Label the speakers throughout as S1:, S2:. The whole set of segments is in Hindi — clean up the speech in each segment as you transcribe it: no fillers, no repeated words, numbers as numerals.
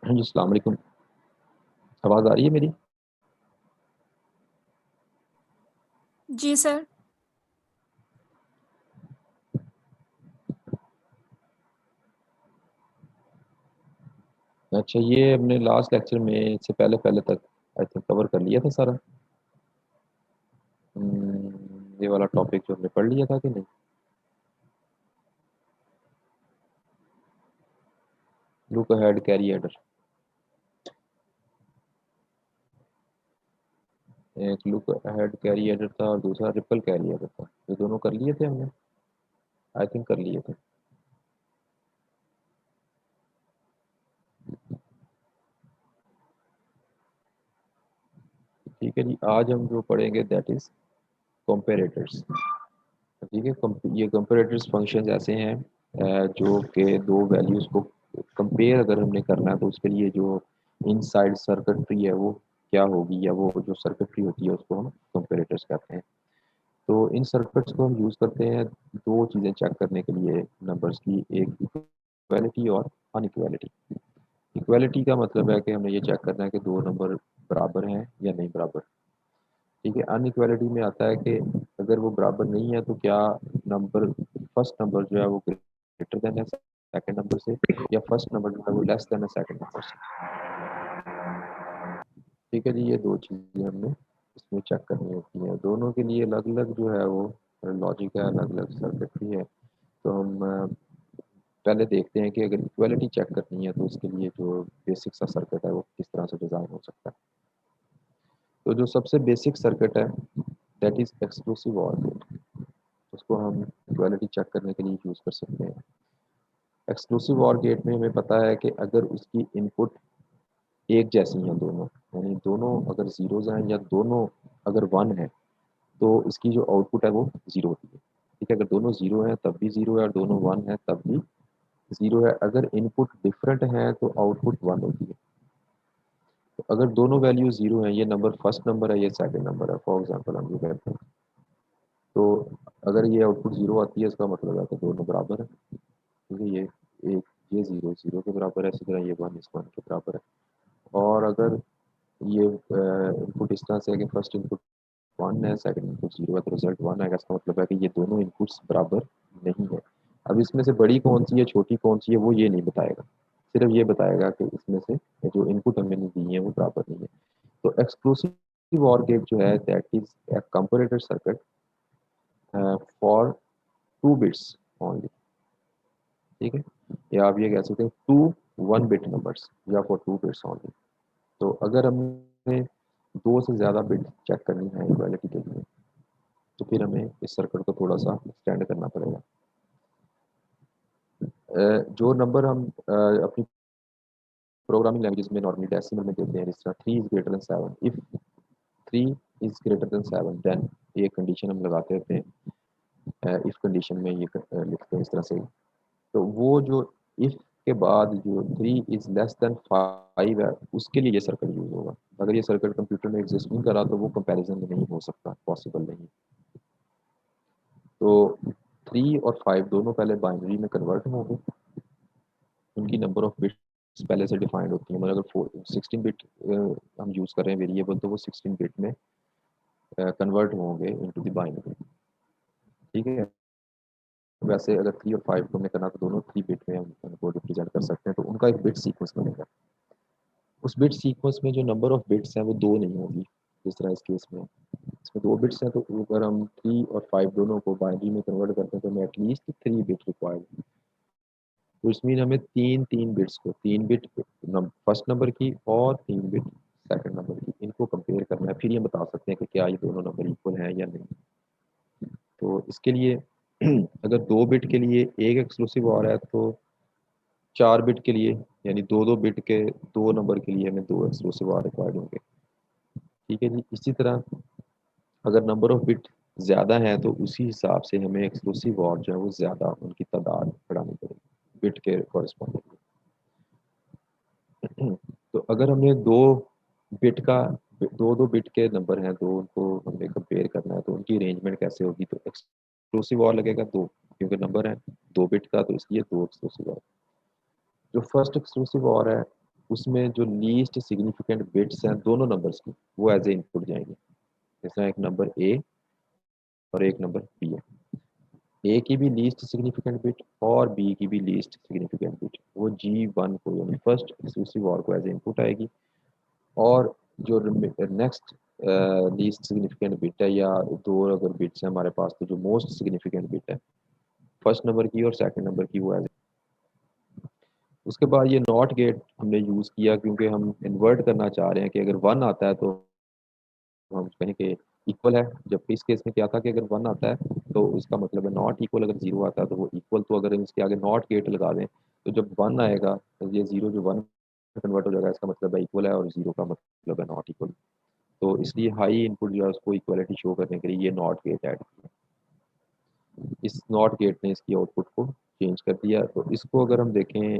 S1: जी, अस्सलाम वालेकुम। आवाज़ आ रही है मेरी?
S2: जी सर।
S1: अच्छा, ये हमने लास्ट लेक्चर में इससे पहले पहले तक आई थिंक कवर कर लिया था सारा। ये वाला टॉपिक जो हमने पढ़ लिया था कि नहीं? Look ahead carry header. एक लुक अहेड कैरी हेडर था और दूसरा रिपल कैरी हेडर था। ये दोनों कर लिए थे हमने, आई थिंक कर लिए थे। ठीक है जी, आज हम जो पढ़ेंगे दैट इज कंपेरेटर्स। ठीक है, ये कंपेरेटर्स फंक्शंस ऐसे हैं जो कि दो वैल्यूज़ को कंपेयर अगर हमने करना है तो उसके लिए जो इनसाइड सर्किटरी है वो क्या होगी, या वो जो सर्किटरी होती है उसको हम कंपेरेटर्स कहते हैं। तो इन सर्किट्स को हम यूज़ करते हैं दो चीज़ें चेक करने के लिए नंबर्स की, एक इक्वालिटी और अनइक्वालिटी। इक्वालिटी का मतलब है कि हमें ये चेक करना है कि दो नंबर बराबर हैं या नहीं बराबर। ठीक है, अनइक्वालिटी में आता है कि अगर वो बराबर नहीं है तो क्या नंबर फर्स्ट नंबर जो है वो ग्रेटर देन है सेकंड नंबर से, या फर्स्ट नंबर जो है वो लेस देन है सेकंड नंबर से। ठीक है जी, ये दो चीज़ें हमने इसमें चेक करनी होती हैं। दोनों के लिए अलग अलग जो है वो लॉजिक है, अलग अलग सर्किटरी है। तो हम पहले देखते हैं कि अगर इक्वालिटी चेक करनी है तो उसके लिए जो बेसिक सा सर्किट है वो किस तरह से डिज़ाइन हो सकता है। तो जो सबसे बेसिक सर्किट है that is exclusive or gate, उसको हम इक्वालिटी चेक करने के लिए यूज़ कर सकते हैं। एक्सक्लूसिव और गेट में हमें पता है कि अगर उसकी इनपुट एक जैसी हैं दोनों, यानी दोनों अगर ज़ीरोज़ हैं या दोनों अगर वन है, तो इसकी जो आउटपुट है वो ज़ीरो होती है। ठीक है, अगर दोनों ज़ीरो हैं तब भी ज़ीरो है और दोनों वन है तब भी ज़ीरो है। अगर इनपुट डिफरेंट हैं तो आउटपुट वन होती है। तो अगर दोनों वैल्यू ज़ीरो हैं, ये नंबर फर्स्ट नंबर है, ये सेकंड नंबर है, फॉर एग्जांपल हम ये कहते हैं, तो अगर ये आउटपुट ज़ीरो आती है इसका मतलब है कि दोनों बराबर है। ठीक है, ये एक, ये ज़ीरो ज़ीरो के बराबर है, इसी तरह ये वन इस वन के बराबर है। और अगर ये इनपुट इस तरह से है कि फर्स्ट इनपुट वन है, सेकंड इनपुट जीरो है, तो रिजल्ट वन आएगा। इसका मतलब है कि ये दोनों इनपुट्स बराबर नहीं है। अब इसमें से बड़ी कौन सी है छोटी कौन सी है वो ये नहीं बताएगा, सिर्फ ये बताएगा कि इसमें से जो इनपुट हमने दी है वो बराबर नहीं है। तो एक्सक्लूसिव और गेट जो है that is a comparator circuit for two bits only. ठीक है, या आप ये कह सकते हैं टू वन बिट नंबर्स या फॉर टू बिट्स ओनली। तो अगर हमें दो से ज़्यादा बिट चेक करनी है इक्वालिटी के लिए तो फिर हमें इस सर्किट को थोड़ा सा एक्सटेंड करना पड़ेगा। जो नंबर हम अपनी प्रोग्रामिंग लैंग्वेज में नॉर्मली डेसिमल में देते हैं, जिस तरह 3 is greater than 7, if 3 is greater than 7 then, ये कंडीशन हम लगाते रहते हैं। इफ कंडीशन में ये लिखते हैं इस तरह से। तो वो जो इफ के बाद जो 3 इज लेस देन 5 है उसके लिए ये सर्किट यूज होगा। अगर ये सर्किट कंप्यूटर में एग्जिस्ट नहीं करा तो वो कंपैरिजन नहीं हो सकता, पॉसिबल नहीं। तो 3 और 5 दोनों पहले बाइनरी में कन्वर्ट होंगे, उनकी नंबर ऑफ बिट्स पहले से डिफाइंड होती है। मतलब अगर 16 बिट हम यूज़ कर रहे हैं वेरिएबल तो वो 16 बिट में कन्वर्ट होंगे इनटू द बाइनरी। ठीक है, वैसे अगर 3 और 5 को हमने करना तो दोनों 3 बिट में हम उनको रिप्रेजेंट कर सकते हैं, तो उनका एक बिट सीक्वेंस बनेगा। उस बिट सीक्वेंस में जो नंबर ऑफ बिट्स हैं वो दो नहीं होगी, जिस तरह इस केस में इसमें दो बिट्स हैं। तो अगर हम 3 और 5 दोनों को बाइनरी में कन्वर्ट करते हैं तो हमें एटलीस्ट 3 बिट रिक्वायर्ड। तो इसमें हमें तीन तीन बिट्स को, तीन बिट फर्स्ट नंबर की और तीन बिट सेकंड नंबर की, इनको कंपेयर करना है। फिर ये बता सकते हैं कि क्या ये दोनों नंबर इक्वल हैं या नहीं। तो इसके लिए अगर दो बिट के लिए एक एक्सक्लूसिव और है तो चार बिट के लिए, यानी दो दो बिट के दो नंबर के लिए हमें दो एक्सक्लूसिव और रिक्वायर्ड होंगे। ठीक है जी, इसी तरह अगर नंबर ऑफ बिट ज़्यादा है तो उसी हिसाब से हमें एक्सक्लूसिव और जो है वो ज़्यादा उनकी तादाद बढ़ानी पड़ेगी बिट के कॉरस्पॉन्डिंग। तो अगर हमने दो बिट का, दो दो बिट के नंबर हैं दो, उनको हमने कंपेयर करना है तो उनकी अरेंजमेंट कैसे होगी। तो एक्सक्लूसिव और लगेगा दो, क्योंकि नंबर है दो बिट का तो इसलिए दो एक्सक्लूसिव और। जो फर्स्ट एक्सक्लूसिव और है उसमें जो लीस्ट सिग्निफिकेंट बिट्स हैं दोनों नंबर्स की, वो एज ए इनपुट जाएंगे। जैसे एक नंबर ए और एक नंबर बी है, ए की भी लीस्ट सिग्निफिकेंट बिट और बी की भी लीस्ट सिग्निफिकेंट बिट वो G1 को यानी फर्स्ट एक्सक्लूसिव और को एज ए इनपुट आएगी। और जो नेक्स्ट लीस्ट सिग्निफिकेंट बिट है, या दो अगर बिट्स हैं हमारे पास, तो जो मोस्ट सिग्निफिकेंट बिट है फर्स्ट नंबर की और सेकंड नंबर की, वो एज। उसके बाद ये नॉट गेट हमने यूज़ किया क्योंकि हम इन्वर्ट करना चाह रहे हैं कि अगर वन आता है तो हम कहें कि इक्वल है, जबकि इस केस में क्या था कि अगर वन आता है तो इसका मतलब है नॉट इक्वल, अगर जीरो आता है तो वो इक्वल। तो अगर हम इसके आगे नॉट गेट लगा दें तो जब वन आएगा तो ये जीरो जो वन में कन्वर्ट हो जाएगा, इसका मतलब है इक्वल है, और जीरो का मतलब है नॉट इक्वल। तो इसलिए हाई इनपुट जो है उसको इक्वलिटी शो करने के लिए ये नॉट गेट ऐड किया। इस नॉट गेट ने इसकी आउटपुट को चेंज कर दिया। तो इसको अगर हम देखें,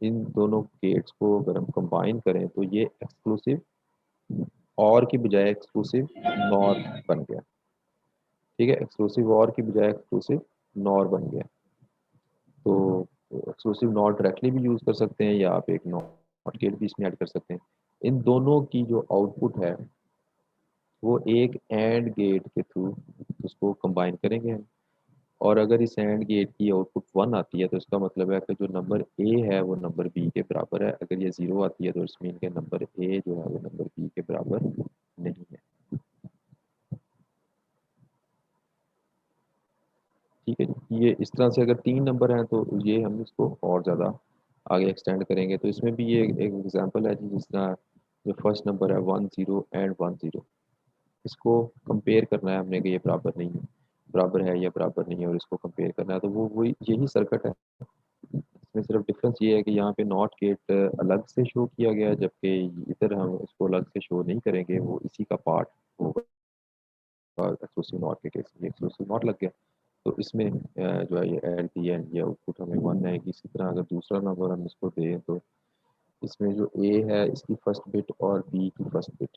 S1: इन दोनों गेट्स को अगर हम कंबाइन करें तो ये एक्सक्लूसिव और की बजाय एक्सक्लूसिव नॉर बन गया। ठीक है, एक्सक्लूसिव और की बजाय एक्सक्लूसिव नॉर बन गया। तो एक्सक्लूसिव नॉट डायरेक्टली भी यूज़ कर सकते हैं, या आप एक नॉट गेट भी इसमें ऐड कर सकते हैं। इन दोनों की जो आउटपुट है वो एक एंड गेट के थ्रू उसको कंबाइन करेंगे हम। और अगर इस एंड गेट की आउटपुट वन आती है तो इसका मतलब है कि जो नंबर ए है वो नंबर बी के बराबर है। अगर ये जीरो आती है तो इसमें इनके नंबर ए जो है वो नंबर बी के बराबर नहीं है। ठीक है जी, ये इस तरह से अगर तीन नंबर हैं तो ये हम इसको और ज़्यादा आगे एक्सटेंड करेंगे। तो इसमें भी ये एक एग्जांपल है जी, जिस तरह जो फर्स्ट नंबर है 10 and 10, इसको कंपेयर करना है हमने कि ये बराबर नहीं है, बराबर है या बराबर नहीं है, और इसको कंपेयर करना है। तो वो वही यही सर्किट है। इसमें सिर्फ डिफरेंस ये है कि यहाँ पे नॉट गेट अलग से शो किया गया है, जबकि इधर हम इसको अलग से शो नहीं करेंगे, वो इसी का पार्ट होगा। एक्सक्लूसिव नॉट के केस में एक्सक्लूसिव नॉट लग गया, तो इसमें जो है ये एड दी है, ये आउटपुट हमें वन आएगी। इसी तरह अगर दूसरा नंबर हम इसको दें तो इसमें जो ए है इसकी फर्स्ट बिट और बी की फर्स्ट बिट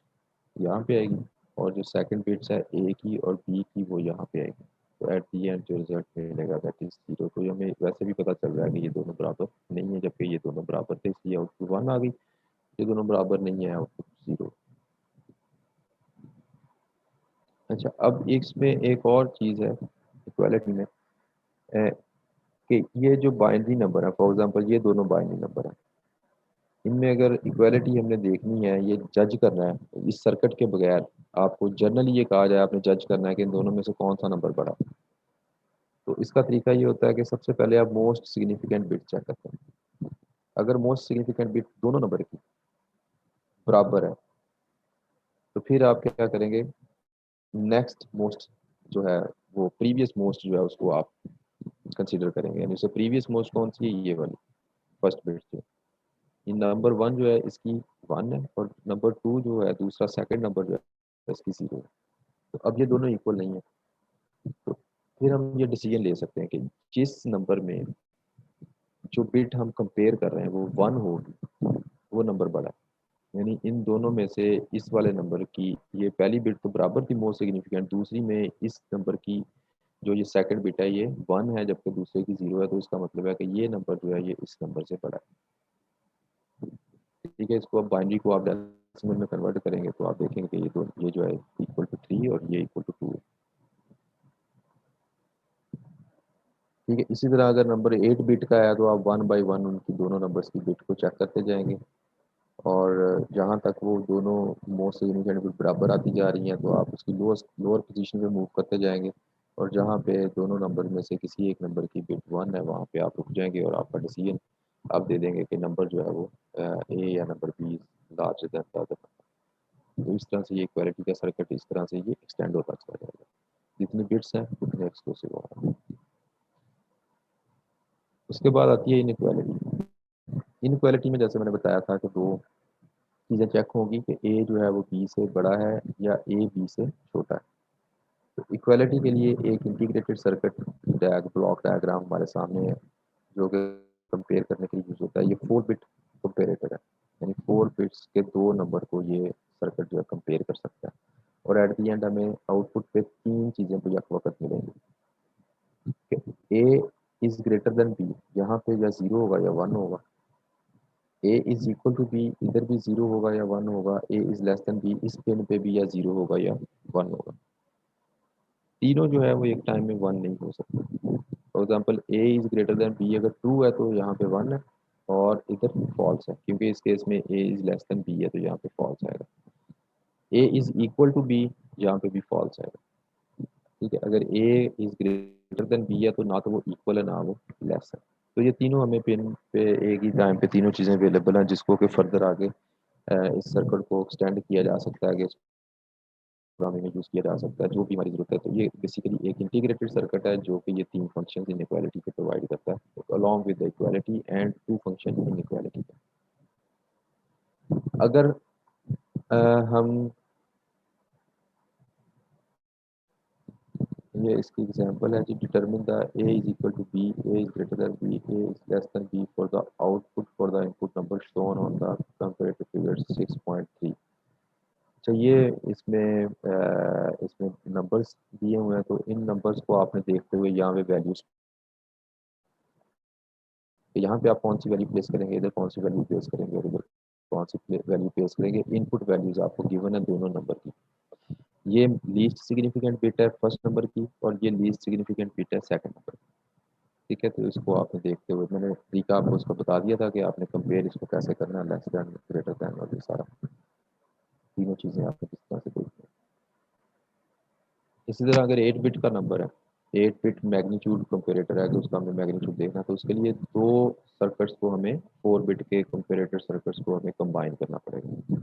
S1: यहाँ पे आएगी, और जो सेकंड बिट्स है ए की और बी की वो यहाँ पे आएगी। तो एट दी एंड जो रिजल्ट मिलेगा दैट इज जीरो। तो हमें वैसे भी पता चल रहा है कि ये दोनों बराबर नहीं है, जबकि ये दोनों बराबर थे इसलिए आउटपुट वन आ गई। ये दोनों बराबर नहीं है, आउटपुट जीरो। अच्छा, अब इसमें एक और चीज़ है इक्वालिटी में, कि ये जो बाइनरी नंबर है, फॉर एग्जांपल ये दोनों बाइनरी नंबर हैं, इनमें अगर इक्वालिटी हमने देखनी है, ये जज करना है इस सर्किट के बगैर, आपको जनरली ये कहा जाए आपने जज करना है कि इन दोनों में से कौन सा नंबर बड़ा है। तो इसका तरीका ये होता है कि सबसे पहले आप मोस्ट सिग्निफिकेंट बिट चेक करते हैं। अगर मोस्ट सिग्निफिकेंट बिट दोनों नंबर की बराबर है तो फिर आप क्या करेंगे, नेक्स्ट मोस्ट जो है वो प्रीवियस मोस्ट जो है उसको आप कंसीडर करेंगे। यानी उससे प्रीवियस मोस्ट कौन सी है, ये वाली फर्स्ट बिट जो ये नंबर वन जो है इसकी वन है, और नंबर टू जो है दूसरा सेकंड नंबर जो है इसकी जीरो है। तो अब ये दोनों इक्वल नहीं है, तो फिर हम ये डिसीजन ले सकते हैं कि जिस नंबर में जो बिट हम कंपेयर कर रहे हैं वो वन होगी वो नंबर बड़ा है। यानी इन दोनों में से इस वाले नंबर की ये पहली बिट तो बराबर थी मोस्ट सिग्निफिकेंट, दूसरी में इस नंबर की जो ये सेकंड बिट है ये वन है जबकि दूसरे की जीरो है। तो इसका मतलब है कि ये नंबर जो है ये इस नंबर से बड़ा है। ठीक है, इसको अब बाइनरी को आप डेसिमल में कन्वर्ट करेंगे तो आप देखेंगे कि ये जो है इक्वल टू थ्री और ये इक्वल टू टू है। ठीक है, इसी तरह अगर नंबर 8 बिट का है तो आप वन बाई वन उनकी दोनों नंबर्स की बिट को चेक करते जाएंगे, और जहाँ तक वो दोनों मोस्ट सिग्निफिकेंट बिट बराबर आती जा रही हैं तो आप उसकी लोअर लोअर पोजीशन पे मूव करते जाएंगे, और जहाँ पे दोनों नंबर में से किसी एक नंबर की बिट वन है वहाँ पे आप रुक जाएंगे, और आपका डिसीजन आप दे देंगे कि नंबर जो है वो ए या number be larger than the other. तो इस तरह से ये इक्वालिटी का सर्किट इस तरह से ये एक्सटेंड होता चला जाएगा, जितनी बिट्स हैं उतने एक्सक्लूसिव होगा। उसके बाद आती है इनइक्वालिटी। इनइक्वालिटी में जैसे मैंने बताया था कि दो चीज़ें चेक होंगी कि ए जो है वो बी से बड़ा है या ए बी से छोटा है। तो इक्वालिटी के लिए एक इंटीग्रेटेड सर्किट ब्लॉक डायग्राम हमारे सामने है, जो कि कंपेयर करने के लिए यूज होता है। ये 4 बिट कंपेरेटर है, यानी 4 बिट्स के दो नंबर को ये सर्किट जो है कंपेयर कर सकता है, और एट दी एंड हमें आउटपुट पे तीन चीज़ें तो यक वक्त मिलेंगी कि A is greater than B, यहाँ पे या जीरो होगा या वन होगा, A is equal to B, इधर भी 0 होगा या 1 होगा, A is less than B, इस पिन पे भी या 0 होगा या 1 होगा। तीनों जो है वो एक टाइम में 1 नहीं हो सकते। For example A is greater than B अगर ट्रू है तो यहाँ पे 1 है, और इधर फॉल्स है, क्योंकि इस केस में ए इज लेस देन बी है तो यहाँ पे फॉल्स आएगा। ए इज इक्वल टू बी, यहाँ पे भी फॉल्स आएगा। ठीक है, अगर ए इज ग्रेटर देन बी है तो ना तो वो इक्वल है ना वो लेस है। तो ये तीनों हमें पिन पे एक ही टाइम पे तीनों चीज़ें अवेलेबल हैं, जिसको कि फर्दर आगे इस सर्किट को एक्सटेंड किया जा सकता है, आगे प्रोग्रामिंग में यूज़ किया जा सकता है, जो भी हमारी ज़रूरत है। तो ये बेसिकली एक इंटीग्रेटेड सर्किट है जो कि ये तीन फंक्शन इन इक्वालिटी को प्रोवाइड करता है, along with the equality and two function inequality. अगर हम ये इसकी एग्जांपल है जी, determine the A is equal to B, A is greater than B, A is less than B for the output for the input number shown on the comparative figure 6.3। अच्छा, ये इसमें नंबर्स दिए हुए हैं, तो इन नंबर्स को आपने देखते हुए यहाँ पे वैल्यूज, यहाँ पे आप कौन सी वैल्यू प्लेस करेंगे, इधर कौन सी वैल्यू प्लेस करेंगे और इधर कौन सी वैल्यू प्लेस करेंगे, इनपुट वैल्यूज आपको गिवन है दोनों नंबर की। ये लीस्ट सिग्निफिकेंट बिट है फर्स्ट नंबर की, और ये लीस्ट सिग्निफिकेंट बिट है सेकंड नंबर की। ठीक है, तो इसको आपने देखते हुए मैंने तरीका आपको इसको बता दिया था कि आपने कंपेयर इसको कैसे करना है, लेस देन, ग्रेटर देन, और ये सारा तीनों चीज़ें आपको किस तरह से देखनी है। इसी तरह अगर 8 बिट का नंबर है, 8 बिट मैग्नीट्यूड कंपेरेटर है, तो उसका हमें मैग्नीट्यूड देखना है, तो उसके लिए दो सर्किट्स को हमें 4 बिट के कंपेरेटर सर्किट्स को हमें कंबाइन करना पड़ेगा।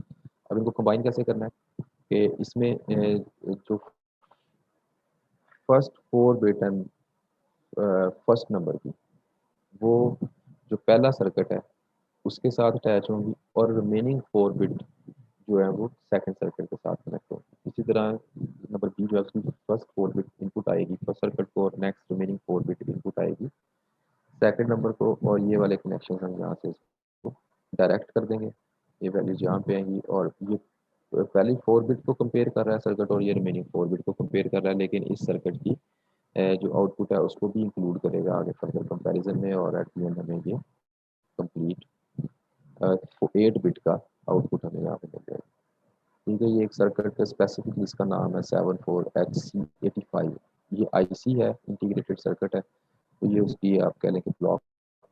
S1: अब इनको कंबाइन कैसे करना है कि इसमें जो फर्स्ट 4 बिट है फर्स्ट नंबर की, वो जो पहला सर्किट है उसके साथ अटैच होंगी, और रिमेनिंग 4 बिट जो है वो सेकंड सर्किट के साथ कनेक्ट होंगी। इसी तरह नंबर बी जो है उसकी फर्स्ट 4 बिट इनपुट आएगी फर्स्ट सर्किट को, और नेक्स्ट रिमेनिंग 4 बिट इनपुट आएगी सेकंड नंबर को, और ये वाले कनेक्शन हम यहाँ से इसको डायरेक्ट कर देंगे। ये वैल्यूज यहाँ पे आएंगी, और ये पहली 4 बिट को कंपेयर कर रहा है सर्किट, और ये रिमेनिंग 4 बिट को कंपेयर कर रहा है, लेकिन इस सर्किट की जो आउटपुट है उसको भी इंक्लूड करेगा आगे फर्दर कंपैरिजन में, और एट द एंड हमें ये कंप्लीट 8 बिट का आउटपुट हमें यहाँ पे मिल जाएगा। ठीक है, ये एक सर्किट का स्पेसिफिक जिसका नाम है 74HC85। ये आईसी है, इंटीग्रेटेड सर्किट है, तो ये उसकी आप कह लें कि ब्लॉक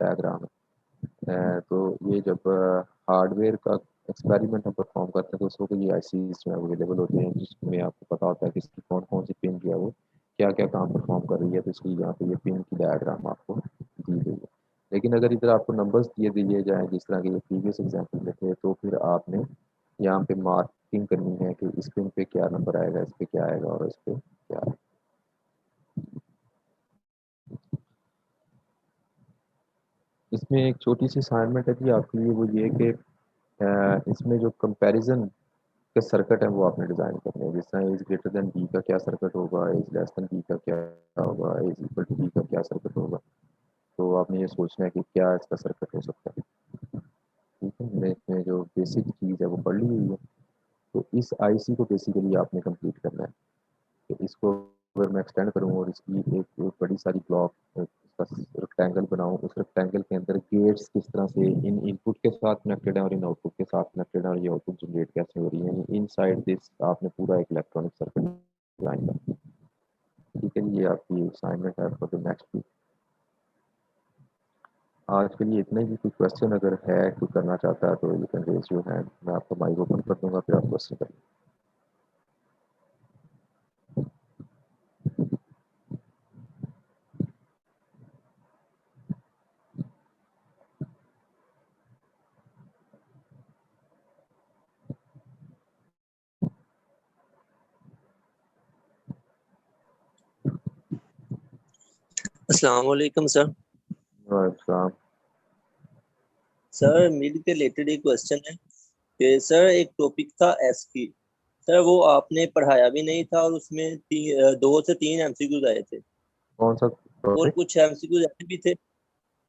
S1: डायग्राम है। तो ये जब हार्डवेयर का एक्सपेरिमेंट हम परफॉर्म करते हैं तो उस वक्त ये आईसी जो है अवेलेबल होते हैं, जिसमें आपको पता होता है कि इसकी कौन कौन सी पिन जो है वो क्या क्या काम परफॉर्म कर रही है, तो इसलिए यहाँ पे ये पिन की डायग्राम आपको दी गई है। लेकिन अगर इधर आपको नंबर्स दिए जाएँ जिस तरह के ये प्रीवियस एग्जाम्पल में थे, तो फिर आपने यहाँ पे मार्किंग करनी है कि इस पिन पे क्या नंबर आएगा, इस पे क्या आएगा, और इस पे क्या आएगा। इसमें एक छोटी सी असाइनमेंट है कि आपके लिए, वो ये कि इसमें जो कंपैरिजन के सर्किट है वो आपने डिज़ाइन करने हैं। जिस तरह एज ग्रेटर देन बी का क्या सर्किट होगा, एज लेस देन बी का क्या होगा, एज इक्वल टू बी का क्या सर्किट होगा। तो आपने ये सोचना है कि क्या इसका सर्किट हो सकता है। ठीक है, हमने इसमें जो बेसिक चीज़ है वो पढ़ ली हुई है। तो इस आईसी को बेसिकली आपने कंप्लीट करना है। तो इसको अगर मैं एक्सटेंड करूँ और इसकी एक बड़ी सारी ब्लॉक इसका रेक्टेंगल बनाऊँ, उस रेक्टेंगल के अंदर गेट्स किस तरह से इन इनपुट के साथ कनेक्टेड है और इन आउटपुट के साथ कनेक्टेड है, और ये आउटपुट जनरेट कैसे हो रही है, यानी इन साइड दिस आपने पूरा एक इलेक्ट्रॉनिक सर्किट डिजाइन करना। ठीक है, ये आपकी असाइनमेंट है फॉर द नेक्स्ट वीक। आज के लिए इतना ही। कोई क्वेश्चन अगर है, कोई करना चाहता है तो you can raise your hand, मैं आपको माइक ओपन कर दूंगा, फिर आप क्वेश्चन करिए।
S3: अस्सलाम वालेकुम सर।
S1: वालेकुम।
S3: सर मेरे रिलेटेड एक क्वेश्चन है कि सर एक टॉपिक था एस की, सर वो आपने पढ़ाया भी नहीं था और उसमें 2 से 3 एमसीक्यूज आए थे
S1: कौन सा
S3: और
S1: टॉपिक?
S3: कुछ एमसीक्यूज ऐसे भी थे।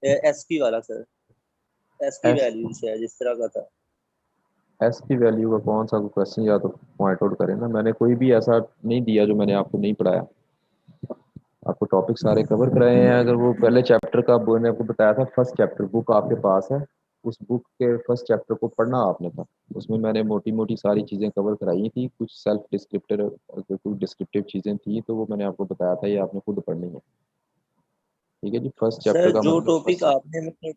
S3: एस की वाला सर, एस की
S1: एस
S3: वैल्यूज है जिस तरह का था।
S1: एस की वैल्यू का कौन सा क्वेश्चन, या तो पॉइंट आउट करें ना। मैंने कोई भी ऐसा नहीं दिया जो मैंने आपको नहीं पढ़ाया। आपको टॉपिक सारे कवर कराए हैं। अगर वो पहले चैप्टर का मैंने आपको बताया था, फर्स्ट चैप्टर बुक आपके पास है, उस बुक के फर्स्ट चैप्टर को पढ़ना आपने था। उसमें मैंने मोटी मोटी सारी चीज़ें कवर कराई थी, कुछ सेल्फ डिस्क्रिप्टर कुछ डिस्क्रिप्टिव चीज़ें थी, तो वो मैंने आपको बताया था, ये आपने खुद पढ़नी है। ठीक है जी, फर्स्ट चैप्टर
S3: सर
S1: का
S3: जो
S1: मतलब
S3: टॉपिक आपने हमें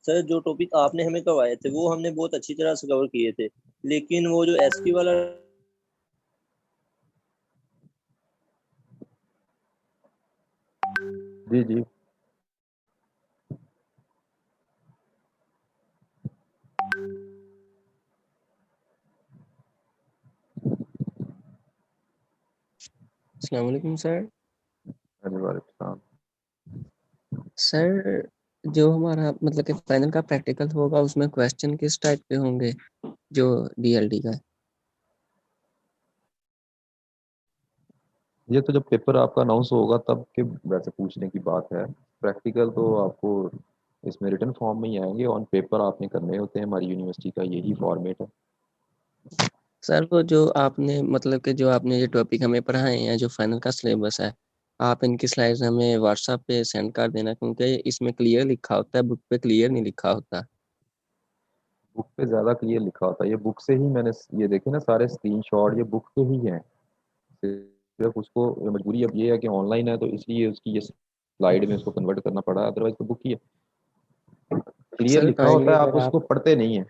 S3: सर जो टॉपिक आपने हमें करवाए थे वो हमने बहुत अच्छी तरह से कवर किए थे, लेकिन वो जो एसक्यू वाला
S1: जी जी।
S4: अस्सलाम वालेकुम सर।
S1: अरे वालेकुम।
S4: सर जो हमारा मतलब कि फाइनल का प्रैक्टिकल होगा उसमें क्वेश्चन किस टाइप के होंगे जो डीएलडी का है?
S1: ये तो जब पेपर आपका अनाउंस होगा तब के वैसे पूछने की बात है। प्रैक्टिकल तो आपको इसमें रिटन फॉर्म में ही आएंगे, ऑन पेपर आपने करने होते हैं, हमारी यूनिवर्सिटी का यही फॉर्मेट है।
S4: सर वो जो आपने मतलब कि जो आपने ये टॉपिक हमें पढ़ाए हैं जो फाइनल का सिलेबस है, आप इनकी स्लाइड्स हमें व्हाट्सएप पे सेंड कर देना, क्योंकि इसमें क्लियर लिखा होता है, बुक पे क्लियर नहीं लिखा होता।
S1: बुक पे ज़्यादा क्लियर लिखा होता है, ये बुक से ही मैंने ये देखे ना सारे स्क्रीनशॉट, ये बुक के ही हैं। सिर्फ उसको मजबूरी अब ये है कि ऑनलाइन है, तो इसलिए उसकी ये स्लाइड में उसको कन्वर्ट करना पड़ा, अदरवाइज तो बुक ही है, क्लियर
S4: सर
S1: लिखा होता
S4: काइंडली
S1: है, आप
S4: अगर
S1: उसको
S4: आप
S1: पढ़ते नहीं है।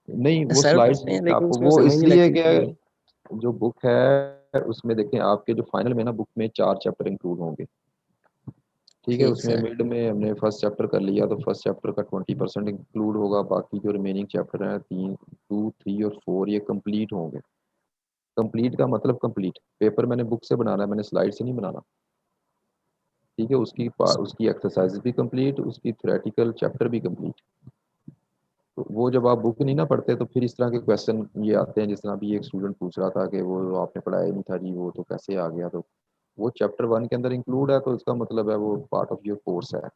S1: नहीं, वो
S4: सर
S1: स्लाइड्स
S4: पढ़ते हैं लेकिन
S1: आपको
S4: उसमें
S1: वो
S4: समझ नहीं
S1: इसलिए
S4: लगती
S1: क्या,
S4: है।
S1: जो बुक है उसमें देखें आपके जो फाइनल में ना बुक में 4 चैप्टर इंक्लूड होंगे। ठीक है,
S4: ठीक
S1: उसमें
S4: सर।
S1: मिड में हमने फर्स्ट चैप्टर कर लिया, तो फर्स्ट चैप्टर का 20% इंक्लूड होगा, बाकी जो रिमेनिंग चैप्टर हैं 2, 3 और 4 ये कंप्लीट होंगे। कंप्लीट का मतलब कंप्लीट पेपर मैंने बुक से बनाना है, मैंने स्लाइड से नहीं बनाना। ठीक है, उसकी एक्सरसाइज भी कंप्लीट, उसकी थ्योरेटिकल चैप्टर भी कंप्लीट। तो वो जब आप बुक नहीं ना पढ़ते तो फिर इस तरह के क्वेश्चन ये आते हैं, जिस तरह अभी एक स्टूडेंट पूछ रहा था कि वो आपने पढ़ाया ही नहीं था जी, वो तो कैसे आ गया, तो वो चैप्टर 1 के अंदर इंक्लूड है, तो इसका मतलब है वो पार्ट ऑफ योर कोर्स है।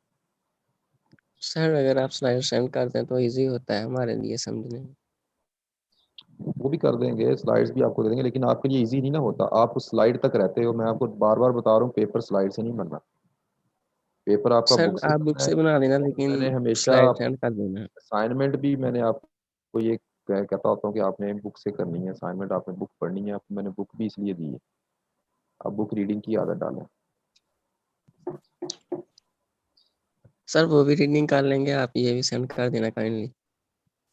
S4: सर अगर आप स्लाइड सेंड कर दें तो इजी होता है हमारे लिए समझने में।
S1: वो भी कर देंगे, स्लाइड्स भी आपको दे देंगे, लेकिन आपके लिए इजी नहीं ना होता, आप उस स्लाइड तक रहते हो। मैं आपको बार बार बता रहा हूँ, पेपर स्लाइड से नहीं बनना, पेपर आपका
S4: सर
S1: बुक से
S4: आप बुक
S1: बनना है।
S4: से बना देना, लेकिन
S1: मैंने हमेशा
S4: स्लाइड सेंड कर देना।
S1: असाइनमेंट भी मैंने आपको ये कहता होता हूँ कि आपने बुक से करनी है असाइनमेंट, आपने बुक पढ़नी है, आपको मैंने बुक भी इसलिए दी है, आप बुक रीडिंग की आदत डालें।
S4: सर वो भी रीडिंग कर लेंगे, आप ये भी सेंड कर देना काइंडली।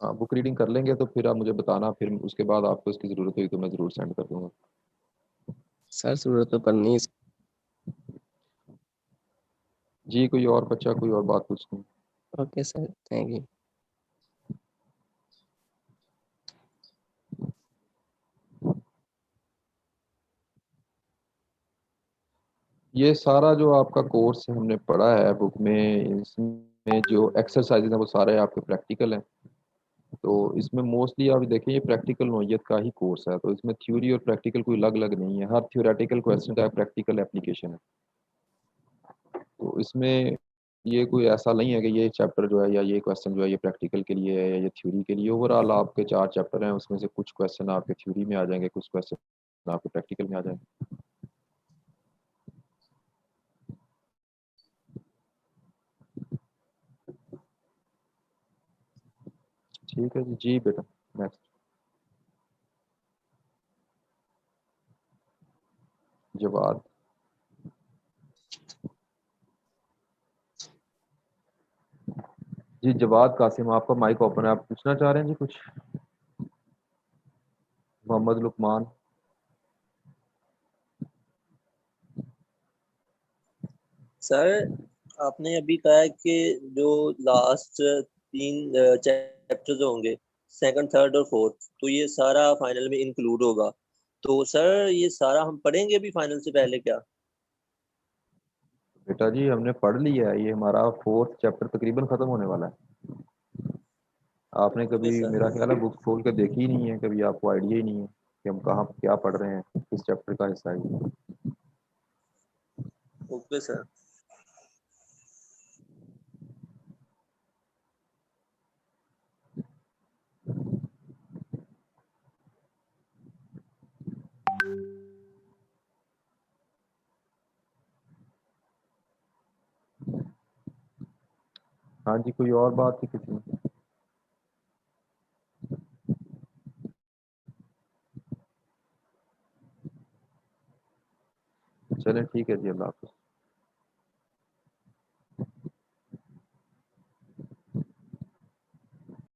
S1: हाँ, बुक रीडिंग कर लेंगे तो फिर आप मुझे बताना, फिर उसके बाद आपको इसकी ज़रूरत हुई तो मैं ज़रूर सेंड कर दूंगा।
S4: सर जरूरत तो पड़नी।
S1: जी, कोई और बच्चा कोई और बात पूछनी?
S4: Okay sir, thank you.
S1: ये सारा जो आपका कोर्स हमने पढ़ा है बुक में, इसमें जो एक्सरसाइजेज हैं वो सारे आपके प्रैक्टिकल हैं। तो इसमें मोस्टली आप देखिए, ये प्रैक्टिकल नोयत का ही कोर्स है, तो इसमें थ्योरी और प्रैक्टिकल कोई अलग अलग नहीं है, हर थ्योरेटिकल क्वेश्चन का प्रैक्टिकल एप्लीकेशन है। तो इसमें ये कोई ऐसा नहीं है कि ये चैप्टर जो है या ये क्वेश्चन जो है ये प्रैक्टिकल के लिए है या ये थ्योरी के लिए। ओवरऑल आपके 4 चैप्टर हैं, उसमें से कुछ क्वेश्चन आपके थ्योरी में आ जाएंगे, कुछ क्वेश्चन आपके प्रैक्टिकल में आ जाएंगे। ठीक है जी, जी बेटा, नेक्स्ट जवाब। जी जवाद कासिम, आपका माइक ओपन है, आप पूछना चाह रहे हैं जी कुछ? मोहम्मद लुकमान।
S3: सर आपने अभी कहा कि जो लास्ट 3 चैप्टर्स होंगे, सेकंड, थर्ड और फोर्थ, तो ये सारा फाइनल में इंक्लूड होगा। तो सर ये सारा हम पढ़ेंगे भी फाइनल से पहले क्या?
S1: बेटा जी हमने पढ़ लिया है, ये हमारा 4th चैप्टर तकरीबन खत्म होने वाला है। आपने
S3: ओके
S1: कभी
S3: सर।
S1: मेरा ख्याल है बुक खोल के देखी ही नहीं है, कभी आपको आइडिया ही नहीं है कि हम कहाँ क्या पढ़ रहे हैं, किस चैप्टर का हिस्सा है ये।
S3: Okay sir.
S1: हाँ जी, कोई और बात थी किसी में? चलें ठीक है जी, अल्लाह हाफ़िज़।